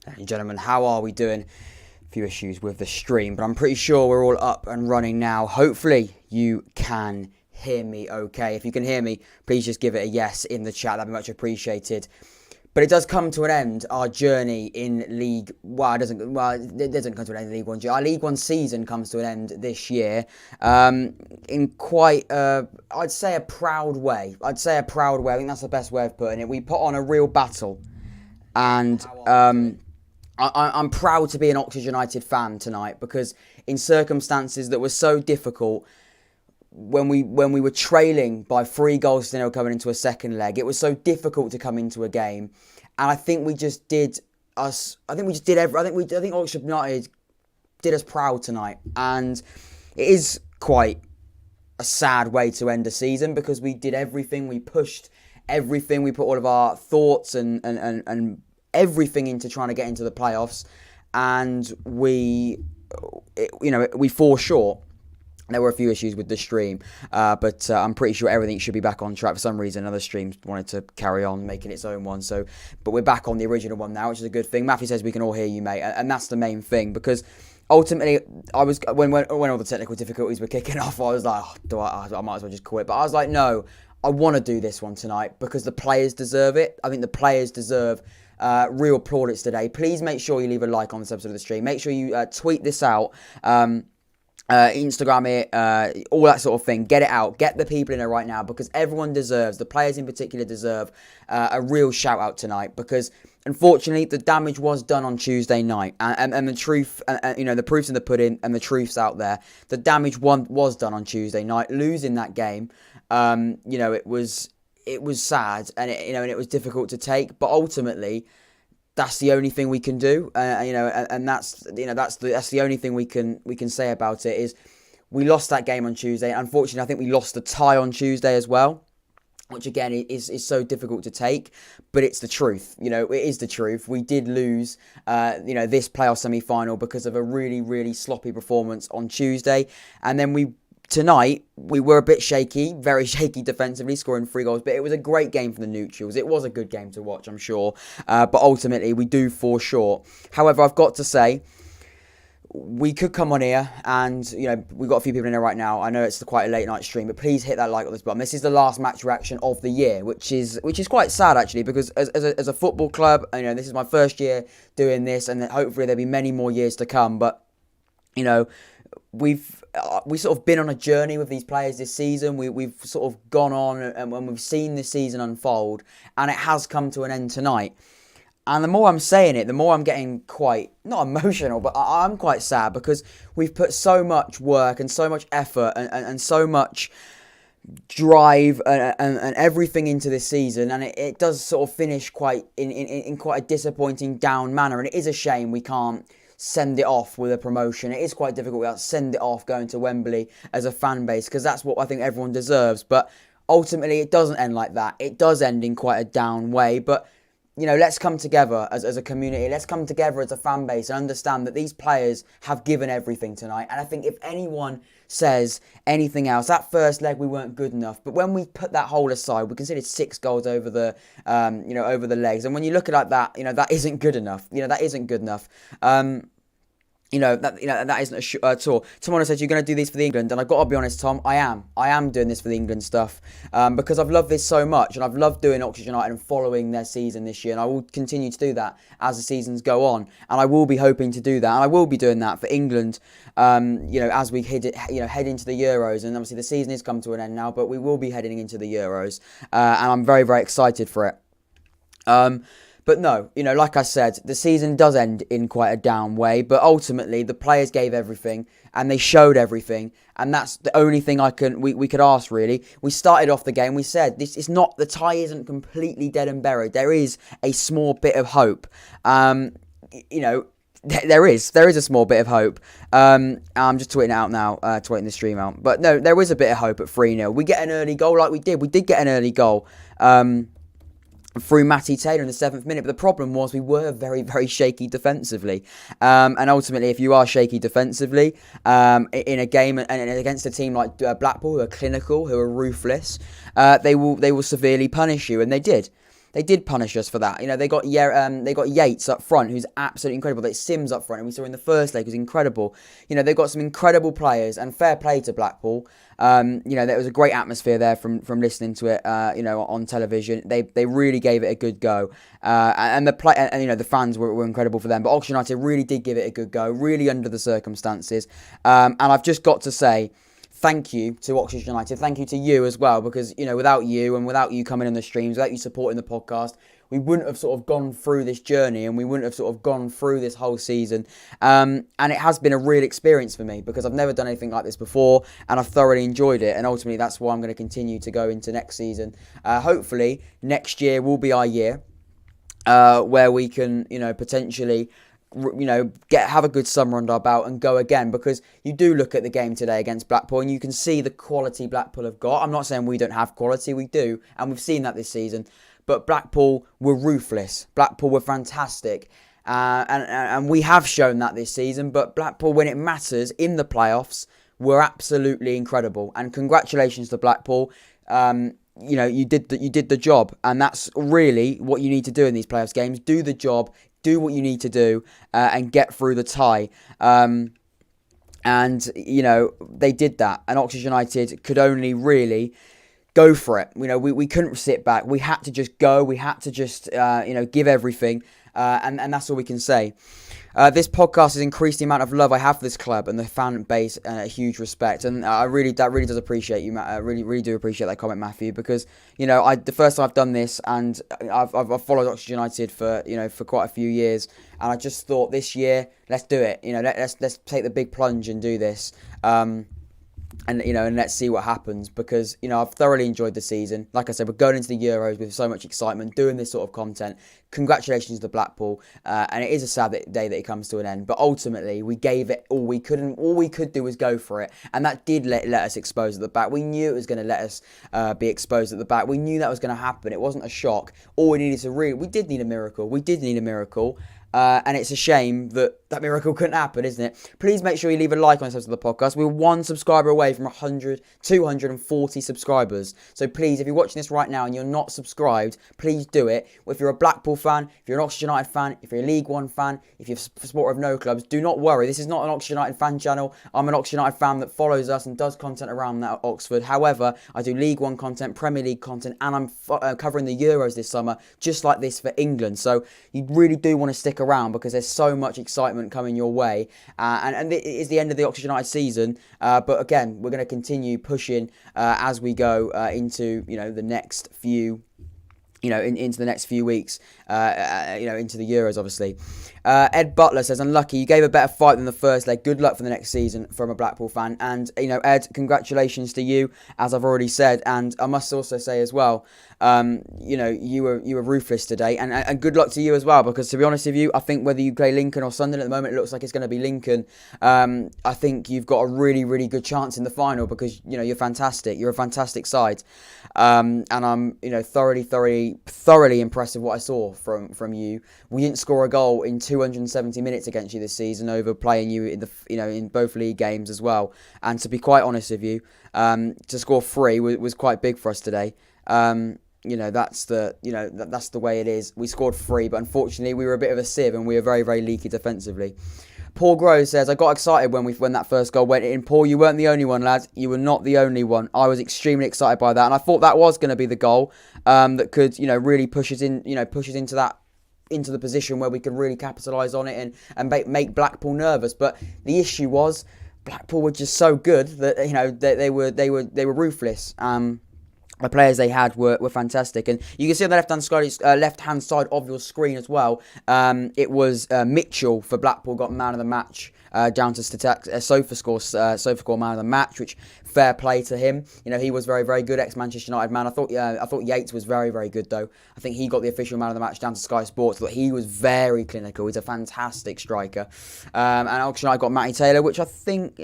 Ladies and gentlemen, how are we doing? A few issues with the stream, but I'm pretty sure we're all up and running now. Hopefully you can hear me okay. If you can hear me, please just give it a yes in the chat. That'd be much appreciated. But it does come to an end, our journey in League... it doesn't come to an end in League One. Our League One season comes to an end this year in quite, I'd say a proud way. I think that's the best way of putting it. We put on a real battle. And I'm proud to be an Oxford United fan tonight, because in circumstances that were so difficult, when we were trailing by 3-0 coming into a second leg, it was so difficult to come into a game, and I think Oxford United did us proud tonight, and it is quite a sad way to end a season, because we did everything, we pushed everything, we put all of our thoughts and everything into trying to get into the playoffs, and we fall short. There were a few issues with the stream, but I'm pretty sure everything should be back on track. For some reason, another stream wanted to carry on making its own one, but we're back on the original one now, which is a good thing. Matthew says we can all hear you, mate, and that's the main thing, because ultimately, when all the technical difficulties were kicking off, I was like, I might as well just quit. But I was like, no, I want to do this one tonight because the players deserve it. I think the players deserve real plaudits today. Please make sure you leave a like on this episode of the stream. Make sure you tweet this out, Instagram it, all that sort of thing. Get it out. Get the people in there right now, because everyone deserves, the players in particular deserve a real shout out tonight, because unfortunately the damage was done on Tuesday night, and the truth, the proof's in the pudding, and the truth's out there. The damage was done on Tuesday night. Losing that game, it was sad, and it was difficult to take, but ultimately that's the only thing we can do, and that's the only thing we can say about it is we lost that game on Tuesday. Unfortunately, I think we lost the tie on Tuesday as well, which again is so difficult to take, but it's the truth. It is the truth. We did lose, this playoff semi-final because of a really, really sloppy performance on Tuesday, and then tonight, we were a bit shaky, very shaky defensively, scoring 3 goals, but it was a great game for the neutrals. It was a good game to watch, I'm sure, but ultimately, we do fall short. However, I've got to say, we could come on here, and, we've got a few people in there right now. I know it's quite a late night stream, but please hit that like on this button. This is the last match reaction of the year, which is quite sad, actually, because as a football club, this is my first year doing this, and hopefully there'll be many more years to come, but, we've sort of been on a journey with these players this season. We've sort of gone on and we've seen this season unfold, and it has come to an end tonight. And the more I'm saying it, the more I'm getting quite, not emotional, but I'm quite sad, because we've put so much work and so much effort and so much drive and everything into this season, and it does sort of finish quite in quite a disappointing down manner, and it is a shame we can't send it off with a promotion. It is quite difficult to send it off going to Wembley as a fan base, because that's what I think everyone deserves. But ultimately, it doesn't end like that. It does end in quite a down way. But, let's come together as a community. Let's come together as a fan base and understand that these players have given everything tonight. And I think if anyone says anything else, that first leg we weren't good enough. But when we put that whole aside, we conceded 6 goals over the, over the legs. And when you look at it like that, that isn't good enough. That isn't good enough. That isn't at all. Tom said you're going to do these for the England, and I've got to be honest, Tom, I am doing this for the England stuff, because I've loved this so much, and I've loved doing Oxford United and following their season this year, and I will continue to do that as the seasons go on, and I will be hoping to do that, and I will be doing that for England, as we head into the Euros, and obviously the season has come to an end now, but we will be heading into the Euros, and I'm very, very excited for it. But no, like I said, the season does end in quite a down way, but ultimately the players gave everything and they showed everything, and that's the only thing we could ask, really. We started off the game, we said the tie isn't completely dead and buried. There is a small bit of hope. There is a small bit of hope. I'm just tweeting it out now, tweeting the stream out. But no, there is a bit of hope at 3-0. We get an early goal like we did. We did get an early goal. Through Matty Taylor in the 7th minute, but the problem was we were very, very shaky defensively, and ultimately if you are shaky defensively in a game and against a team like Blackpool, who are clinical, who are ruthless, they will severely punish you, and they did. they did punish us for that. They got Yates up front, who's absolutely incredible. They Sims up front, and we saw in the first leg, who's incredible. They've got some incredible players, and fair play to Blackpool. There was a great atmosphere there from listening to it, on television. They really gave it a good go, and the fans were incredible for them. But Oxford United really did give it a good go, really under the circumstances. And I've just got to say, thank you to Oxford United. Thank you to you as well, because, without you and without you coming on the streams, without you supporting the podcast, we wouldn't have sort of gone through this journey, and we wouldn't have sort of gone through this whole season. And it has been a real experience for me, because I've never done anything like this before, and I've thoroughly enjoyed it. And ultimately, that's why I'm going to continue to go into next season. Hopefully, next year will be our year, where we can, potentially, have a good summer under our belt and go again, because you do look at the game today against Blackpool and you can see the quality Blackpool have got. I'm not saying we don't have quality, we do, and we've seen that this season, but Blackpool were ruthless. Blackpool were fantastic, and we have shown that this season. But Blackpool, when it matters in the playoffs, were absolutely incredible, and congratulations to Blackpool. You did the job, and that's really what you need to do in these playoffs games. Do the job, do what you need to do, and get through the tie. And they did that, and Oxford United could only really go for it. We couldn't sit back. We had to just go. We had to just give everything, and that's all we can say. This podcast has increased the amount of love I have for this club and the fan base, and a huge respect. And that really does appreciate you, Matt. I really do appreciate that comment, Matthew, because the first time I've done this, and I've followed Oxford United for quite a few years, and I just thought this year, let's do it. Let's take the big plunge and do this. And let's see what happens, because I've thoroughly enjoyed the season. Like I said, we're going into the Euros with so much excitement, doing this sort of content. Congratulations to Blackpool, and it is a sad day that it comes to an end. But ultimately, we gave it all we could, and all we could do was go for it, and that did let us expose at the back. We knew it was going to let us be exposed at the back. We knew that was going to happen. It wasn't a shock. All we needed we did need a miracle. We did need a miracle. And it's a shame that miracle couldn't happen, isn't it? Please make sure you leave a like on this episode of the podcast. We're one subscriber away from 240 subscribers. So please, if you're watching this right now and you're not subscribed, please do it. If you're a Blackpool fan, if you're an Oxford United fan, if you're a League One fan, if you're a supporter of no clubs, do not worry. This is not an Oxford United fan channel. I'm an Oxford United fan that follows us and does content around that at Oxford. However, I do League One content, Premier League content, and I'm covering the Euros this summer, just like this for England. So you really do want to stick around, because there's so much excitement coming your way, and it is the end of the Oxford United season, but again, we're going to continue pushing as we go into the next few into the next few weeks, into the Euros, obviously. Ed Butler says, unlucky, you gave a better fight than the first leg. Good luck for the next season, from a Blackpool fan. And, Ed, congratulations to you, as I've already said. And I must also say as well, you were ruthless today. And good luck to you as well, because to be honest with you, I think whether you play Lincoln or Sunderland, at the moment it looks like it's going to be Lincoln. I think you've got a really, really good chance in the final, because, you're fantastic. You're a fantastic side. And I'm, thoroughly impressed with what I saw from you. We didn't score a goal in 270 minutes against you this season, over playing you in in both league games as well. And to be quite honest with you, to score 3 was quite big for us today. That's the way it is. We scored 3, but unfortunately we were a bit of a sieve, and we were very, very leaky defensively. Paul Groves says, I got excited when that first goal went in. Paul, you weren't the only one, lads. You were not the only one. I was extremely excited by that, and I thought that was going to be the goal that could, really push us into the position where we could really capitalise on it and make Blackpool nervous. But the issue was Blackpool were just so good that they were ruthless. The players they had were fantastic, and you can see on the left-hand side of your screen as well. It was Mitchell for Blackpool got man of the match, down to SofaScore man of the match, which fair play to him. He was very, very good, ex-Manchester United man. I thought Yates was very, very good though. I think he got the official man of the match down to Sky Sports. But he was very clinical. He's a fantastic striker. And Oxford United got Matty Taylor, which I think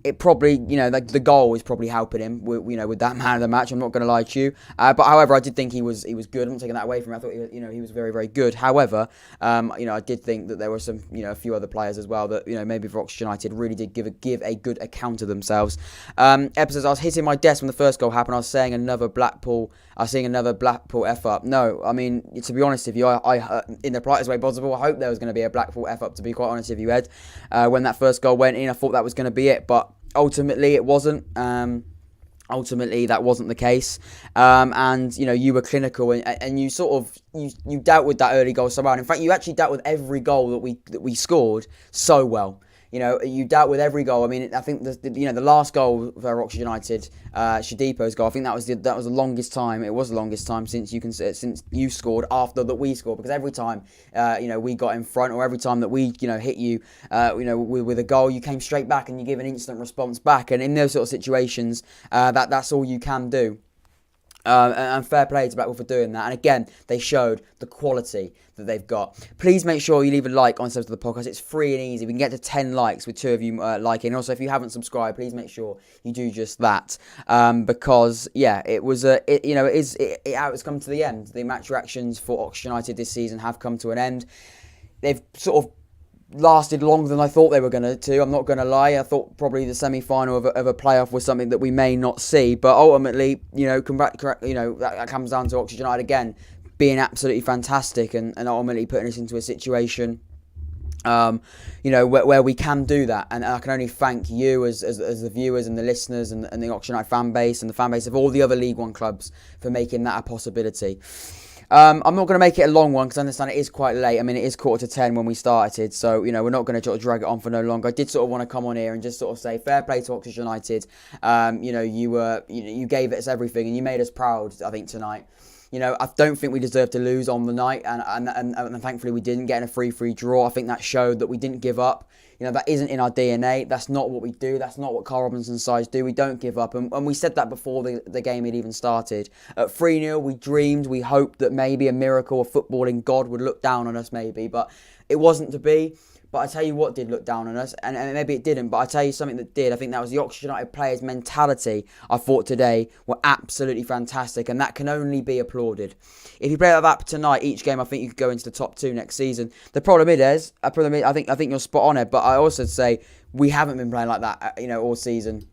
it probably, the goal is probably helping him with that man of the match. I'm not going to lie to you. But however, I did think he was good. I'm not taking that away from him. I thought he was very, very good. However, I did think that there were some, a few other players as well that, maybe for Oxford United really did give a good account of themselves. Episodes, I was hitting my desk when the first goal happened. I was saying another Blackpool seeing another Blackpool F up. No, I mean, to be honest with you, I in the politest way possible, I hope there was going to be a Blackpool F up, to be quite honest with you, Ed. When that first goal went in, I thought that was going to be it, but ultimately it wasn't. Ultimately, that wasn't the case, and you were clinical, and you sort of you dealt with that early goal so well. And in fact, you actually dealt with every goal that we scored so well. You dealt with every goal. I mean, I think the last goal for Oxford United, Shadipo's goal. I think that was the longest time. It was the longest time since you scored after that we scored, because every time we got in front, or every time that we hit you with a goal, you came straight back and you give an instant response back. And in those sort of situations, that's all you can do. And fair play to Blackpool for doing that. And again, they showed the quality that they've got. Please make sure you leave a like on the podcast. It's free and easy. We can get to 10 likes with 2 of you liking. And also, if you haven't subscribed, please make sure you do just that. Because it was it has come to the end. The match reactions for Oxford United this season have come to an end. They've sort of lasted longer than I thought they were going to. I'm not going to lie. I thought probably the semi-final of a playoff was something that we may not see. But ultimately, that comes down to Oxford United again being absolutely fantastic and ultimately putting us into a situation, where we can do that. And I can only thank you as the viewers and the listeners and the Oxford United fan base and the fan base of all the other League One clubs for making that a possibility. I'm not going to make it a long one because I understand it is quite late. I mean, it is 9:45 when we started, so we're not going to sort of drag it on for no longer. I did sort of want to come on here and just sort of say fair play to Oxford United. You gave us everything and you made us proud, I think, tonight. I don't think we deserved to lose on the night, and thankfully we didn't get in a 3-3 draw. I think that showed that we didn't give up. That isn't in our DNA. That's not what we do. That's not what Karl Robinson's sides do. We don't give up. And we said that before the game had even started. At 3-0, we dreamed, we hoped that maybe a miracle, a footballing God would look down on us maybe. But it wasn't to be. But I tell you what did look down on us, and maybe it didn't, but I tell you something that did. I think that was the Oxford United players' mentality. I thought today were absolutely fantastic, and that can only be applauded. If you play like that tonight, each game, I think you could go into the top 2 next season. The problem is, I think you're spot on it, but I also say we haven't been playing like that, all season.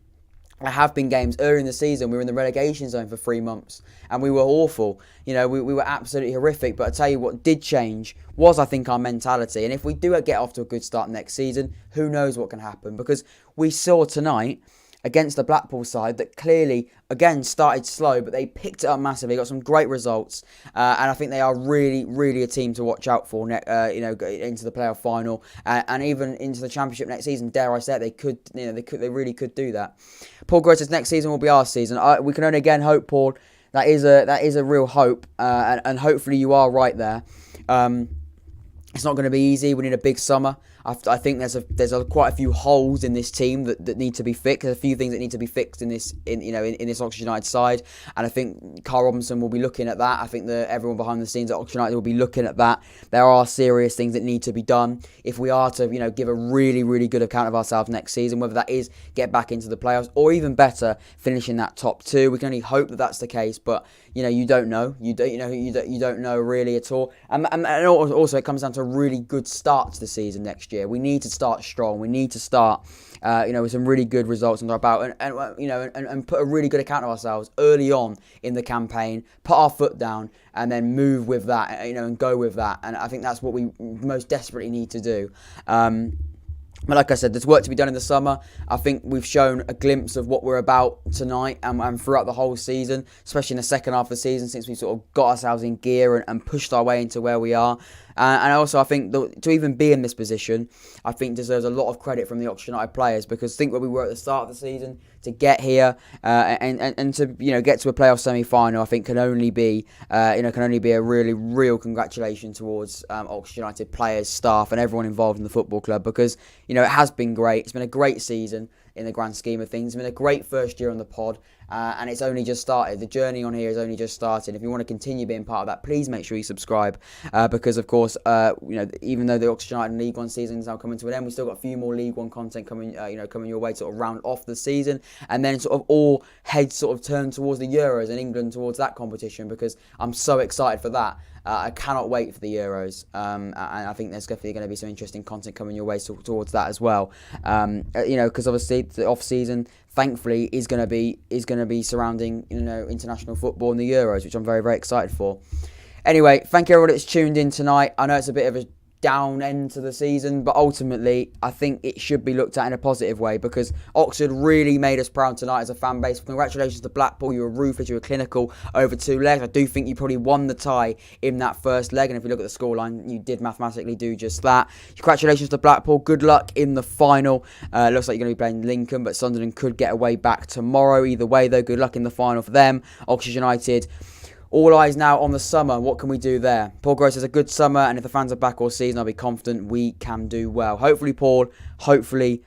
There have been games earlier in the season, we were in the relegation zone for 3 months and we were awful. We were absolutely horrific. But I tell you what did change was, I think, our mentality. And if we do get off to a good start next season, who knows what can happen? Because we saw tonight against the Blackpool side that clearly, again, started slow, but they picked it up massively, got some great results, and I think they are really, really a team to watch out for, into the playoff final, and even into the Championship next season. Dare I say it, they really could do that. Paul Grosse's next season will be our season. We can only again hope, Paul. That is a real hope, and hopefully you are right there. It's not going to be easy. We need a big summer. I think there's quite a few holes in this team that need to be fixed. There's a few things that need to be fixed in this Oxford United side, and I think Karl Robinson will be looking at that. I think that everyone behind the scenes at Oxford United will be looking at that. There are serious things that need to be done if we are to give a really, really good account of ourselves next season. Whether that is get back into the playoffs or even better, finishing that top 2. We can only hope that that's the case, but you don't know. You don't know really at all. And also it comes down to a really good start to the season next year. We need to start strong. We need to start, with some really good results under our belt, and put a really good account of ourselves early on in the campaign. Put our foot down and then move with that, and go with that. And I think that's what we most desperately need to do. But like I said, there's work to be done in the summer. I think we've shown a glimpse of what we're about tonight and throughout the whole season, especially in the second half of the season, since we sort of got ourselves in gear and pushed our way into where we are. And also, I think to even be in this position, I think deserves a lot of credit from the Oxford United players, because think where we were at the start of the season, to get here and to get to a playoff semi-final, I think can only be a really real congratulation towards Oxford United players, staff, and everyone involved in the football club, because it has been great. It's been a great season in the grand scheme of things. It's been a great first year on the pod, and it's only just started. The journey on here has only just started. If you want to continue being part of that, please make sure you subscribe, because of course, even though the Oxford United League One season is now coming to an end, we've still got a few more League One content coming your way to sort of round off the season, and then sort of all heads sort of turn towards the Euros and England towards that competition, because I'm so excited for that. I cannot wait for the Euros, and I think there's definitely going to be some interesting content coming your way towards that as well. Because obviously the off-season thankfully is going to be surrounding international football and the Euros, which I'm very, very excited for. Anyway, thank you everyone that's tuned in tonight. I know it's a bit of a down end to the season, but ultimately I think it should be looked at in a positive way, because Oxford really made us proud tonight as a fan base. Congratulations to Blackpool, you were ruthless, you were clinical over 2 legs. I do think you probably won the tie in that first leg, and if you look at the scoreline, you did mathematically do just that. Congratulations to Blackpool, good luck in the final. Looks like you're going to be playing Lincoln, but Sunderland could get away back tomorrow. Either way though, good luck in the final for them. Oxford United, all eyes now on the summer. What can we do there? Paul Gross has a good summer, and if the fans are back all season, I'll be confident we can do well. Hopefully, Paul. Hopefully,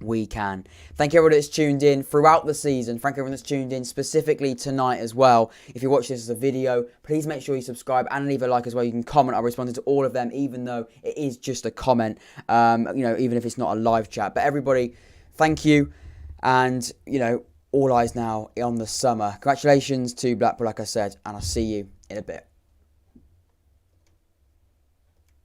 we can. Thank you everyone that's tuned in throughout the season. Thank you everyone that's tuned in specifically tonight as well. If you watch this as a video, please make sure you subscribe and leave a like as well. You can comment. I responded to all of them, even though it is just a comment. Even if it's not a live chat. But everybody, thank you, and all eyes now on the summer. Congratulations to Blackpool, like I said, and I'll see you in a bit.